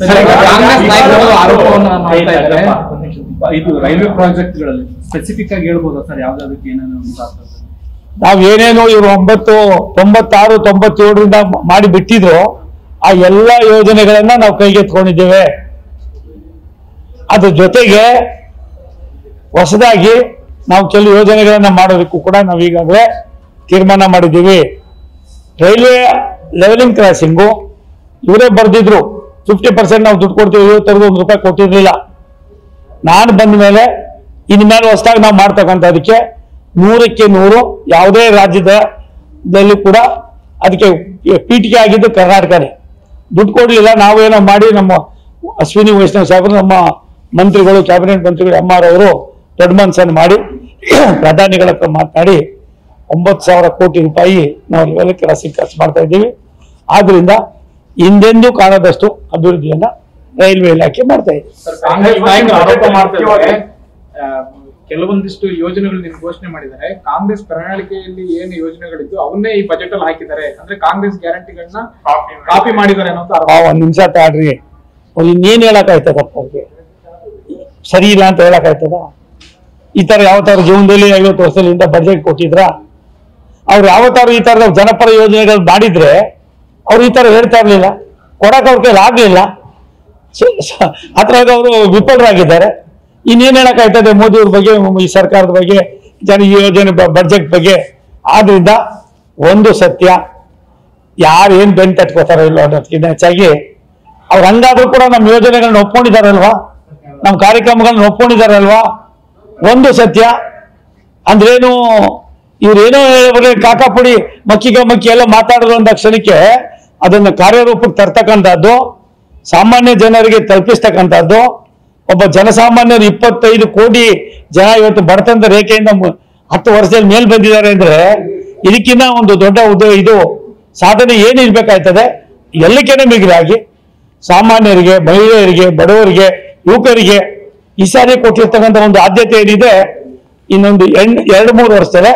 ಕಾಂಗ್ರೆಸ್ ನಾಯಕರು ಆರೋಪವನ್ನು ಮಾಡ್ತಾ ಇದ್ದಾರೆ. ಇದು ರೈಲ್ವೆ ಪ್ರಾಜೆಕ್ಟ್ಗಳಲ್ಲಿ ಸ್ಪೆಸಿಫಿಕ್ ಆಗಿ ಹೇಳ್ಬೋದಾ ಸರ್, ಯಾವ್ದಾದಕ್ಕೆ ಏನೇನು ಅಂತ? ನಾವೇನೇನು ಇವರು 96, 97ರಿಂದ ಮಾಡಿ ಬಿಟ್ಟಿದ್ರು ಆ ಎಲ್ಲ ಯೋಜನೆಗಳನ್ನ ನಾವು ಕೈಗೆತ್ಕೊಂಡಿದ್ದೇವೆ. ಅದ್ರ ಜೊತೆಗೆ ಹೊಸದಾಗಿ ನಾವು ಕೆಲವು ಯೋಜನೆಗಳನ್ನ ಮಾಡೋದಕ್ಕೂ ಕೂಡ ನಾವು ಈಗಾಗಲೇ ತೀರ್ಮಾನ ಮಾಡಿದ್ದೀವಿ. ರೈಲ್ವೆ ಲೆವೆಲಿಂಗ್ ಕ್ರಾಸಿಂಗು ಇವರೇ ಬರೆದಿದ್ರು 50% ನಾವು ದುಡ್ಡು ಕೊಡ್ತೀವಿ, 51 ರೂಪಾಯಿ ಕೊಟ್ಟಿರಲಿಲ್ಲ. ನಾನು ಬಂದ ಮೇಲೆ ಇನ್ಮೇಲೆ ಹೊಸದಾಗಿ ನಾವು ಮಾಡ್ತಕ್ಕಂಥದಕ್ಕೆ 100ಕ್ಕೆ 100 ಯಾವುದೇ ರಾಜ್ಯದಲ್ಲಿ ಕೂಡ ಅದಕ್ಕೆ ಪೀಠಿಕೆ ಆಗಿದ್ದು ಕರ್ನಾಟಕನೇ. ದುಡ್ಡು ಕೊಡಲಿಲ್ಲ, ನಾವೇನೋ ಮಾಡಿ ನಮ್ಮ ಅಶ್ವಿನಿ ವೈಷ್ಣವ್ ಸಾಹೇಬರು, ನಮ್ಮ ಮಂತ್ರಿಗಳು, ಕ್ಯಾಬಿನೆಟ್ ಮಂತ್ರಿಗಳು ಅವರು ದೊಡ್ಡ ಮನಸ್ಸನ್ನು ಮಾಡಿ ಪ್ರಧಾನಿಗಳ ಹತ್ರ ಮಾತನಾಡಿ 9,000 ಕೋಟಿ ರೂಪಾಯಿ ನಾವು ಲೆವೆಲ್ ಕ್ರಾಸಿಂಗ್ ಖರ್ಚು ಮಾಡ್ತಾ ಇದ್ದೀವಿ. ಆದ್ರಿಂದ ಹಿಂದೆಂದೂ ಕಾಣದಷ್ಟು ಅಭಿವೃದ್ಧಿಯನ್ನ ರೈಲ್ವೆ ಇಲಾಖೆ ಮಾಡ್ತಾ ಇದೆ. ಕೆಲವೊಂದಿಷ್ಟು ಯೋಜನೆಗಳು ನೀವು ಘೋಷಣೆ ಮಾಡಿದ್ದಾರೆ. ಕಾಂಗ್ರೆಸ್ ಪ್ರಣಾಳಿಕೆಯಲ್ಲಿ ಏನು ಯೋಜನೆಗಳಿದ್ದು ಅವನ್ನೇ ಈ ಬಜೆಟ್ ಅಲ್ಲಿ ಹಾಕಿದ್ದಾರೆ, ಅಂದ್ರೆ ಕಾಂಗ್ರೆಸ್ ಗ್ಯಾರಂಟಿಗಳನ್ನ ಕಾಪಿ ಮಾಡಿದ್ದಾರೆ ಅನ್ನೋ. ಒಂದ್ ನಿಮಿಷ ತಾಡ್ರಿ, ಇನ್ನೇನ್ ಹೇಳಕ್ಕಾಯ್ತದಪ್ಪ ಅವ್ರಿಗೆ? ಸರಿ ಇಲ್ಲ ಅಂತ ಹೇಳಕ್ಕಾಯ್ತದ? ಈ ತರ ಯಾವತ್ತಾರು ಜೀವನದಲ್ಲಿ 50 ವರ್ಷದಿಂದ ಬಜೆಟ್ ಕೊಟ್ಟಿದ್ರ? ಅವ್ರು ಯಾವತ್ತಾರು ಈ ತರದ ಜನಪರ ಯೋಜನೆಗಳು ಮಾಡಿದ್ರೆ ಅವ್ರು ಈ ತರ ಹೇಳ್ತಾ ಇರ್ಲಿಲ್ಲ, ಕೊಡಕ್ ಅವ್ರ ಕೈಲಿ ಆಗ್ಲಿಲ್ಲ. ಅದ್ರಾಗ ಅವರು ವಿಫಲರಾಗಿದ್ದಾರೆ. ಇನ್ನೇನ್ ಹೇಳಕ್ಕಾಯ್ತದೆ ಮೋದಿಯವ್ರ ಬಗ್ಗೆ, ಈ ಸರ್ಕಾರದ ಬಗ್ಗೆ, ಈ ಯೋಜನೆ ಬಜೆಟ್ ಬಗ್ಗೆ? ಆದ್ರಿಂದ ಒಂದು ಸತ್ಯ, ಯಾರು ಏನ್ ಬೆನ್ ತಟ್ಕೋತಾರೋ ಇಲ್ಲೋ ಅನ್ನೋದಕ್ಕಿಂತ ಹೆಚ್ಚಾಗಿ ಅವ್ರು ಹಂಗಾದ್ರೂ ಕೂಡ ನಮ್ಮ ಯೋಜನೆಗಳನ್ನ ಒಪ್ಕೊಂಡಿದಾರಲ್ವಾ, ನಮ್ಮ ಕಾರ್ಯಕ್ರಮಗಳನ್ನ ಒಪ್ಕೊಂಡಿದಾರಲ್ವಾ? ಒಂದು ಸತ್ಯ ಅಂದ್ರೇನು, ಇವ್ರೇನೋ ಕಾಕಾಪುಡಿ ಮಕ್ಕಿ ಎಲ್ಲ ಮಾತಾಡಿದ್ರು ಅಂದ ಕ್ಷಣಕ್ಕೆ ಅದನ್ನ ಕಾರ್ಯರೂಪಕ್ಕೆ ತರ್ತಕ್ಕಂಥದ್ದು, ಸಾಮಾನ್ಯ ಜನರಿಗೆ ತಲುಪಿಸ್ತಕ್ಕಂಥದ್ದು. ಒಬ್ಬ ಜನಸಾಮಾನ್ಯರು 25 ಕೋಟಿ ಜನ ಇವತ್ತು ಬಡತನದ ರೇಖೆಯಿಂದ 10 ವರ್ಷದಲ್ಲಿ ಮೇಲ್ ಬಂದಿದ್ದಾರೆ ಅಂದ್ರೆ ಇದಕ್ಕಿಂತ ಒಂದು ದೊಡ್ಡ ಇದು ಸಾಧನೆ ಏನಿರ್ಬೇಕಾಯ್ತದೆ? ಎಲ್ಲಕ್ಕೆನೇ ಮಿಗಿಲಾಗಿ ಸಾಮಾನ್ಯರಿಗೆ, ಮಹಿಳೆಯರಿಗೆ, ಬಡವರಿಗೆ, ಯುವಕರಿಗೆ ಈ ಸಾರಿ ಕೊಟ್ಟಿರ್ತಕ್ಕಂಥ ಒಂದು ಆದ್ಯತೆ ಏನಿದೆ, ಇನ್ನೊಂದು 2-3 ವರ್ಷದಲ್ಲೇ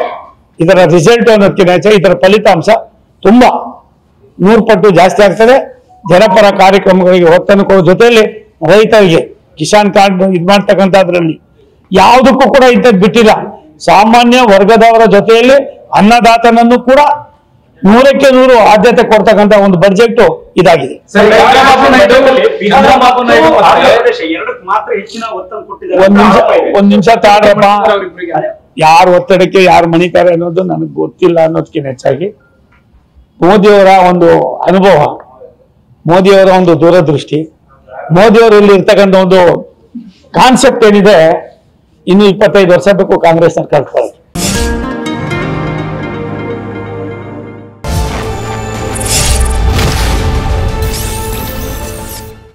ಇದರ ರಿಸಲ್ಟ್ ಅನ್ನೋದಕ್ಕಿಂತ ಇದರ ಫಲಿತಾಂಶ ತುಂಬಾ 100 ಪಟ್ಟು ಜಾಸ್ತಿ ಆಗ್ತದೆ. ಜನಪರ ಕಾರ್ಯಕ್ರಮಗಳಿಗೆ ಒತ್ತನ್ನು ಕೊಡೋ ಜೊತೆಯಲ್ಲಿ ರೈತರಿಗೆ ಕಿಸಾನ್ ಕಾರ್ಡ್ ಇದು ಮಾಡ್ತಕ್ಕಂಥದ್ರಲ್ಲಿ ಯಾವುದಕ್ಕೂ ಕೂಡ ಇಂಥದ್ದು ಬಿಟ್ಟಿಲ್ಲ. ಸಾಮಾನ್ಯ ವರ್ಗದವರ ಜೊತೆಯಲ್ಲಿ ಅನ್ನದಾತನನ್ನು ಕೂಡ 100ಕ್ಕೆ 100 ಆದ್ಯತೆ ಕೊಡ್ತಕ್ಕಂಥ ಒಂದು ಬಜೆಟ್ ಇದಾಗಿದೆ. ಒಂದ್ ನಿಮಿಷ ತಾಡ್ರಪ್ಪ, ಯಾರು ಒತ್ತಡಕ್ಕೆ ಯಾರು ಮಣಿತಾರೆ ಅನ್ನೋದು ನನಗೆ ಗೊತ್ತಿಲ್ಲ ಅನ್ನೋದಕ್ಕಿಂತ ಹೆಚ್ಚಾಗಿ ಮೋದಿಯವರ ಒಂದು ಅನುಭವ, ಮೋದಿಯವರ ಒಂದು ದೂರದೃಷ್ಟಿ, ಮೋದಿಯವರಲ್ಲಿ ಇರ್ತಕ್ಕಂಥ ಒಂದು ಕಾನ್ಸೆಪ್ಟ್ ಏನಿದೆ, ಇನ್ನು 25 ವರ್ಷ ಬೇಕು ಕಾಂಗ್ರೆಸ್ ಸರ್ಕಾರ.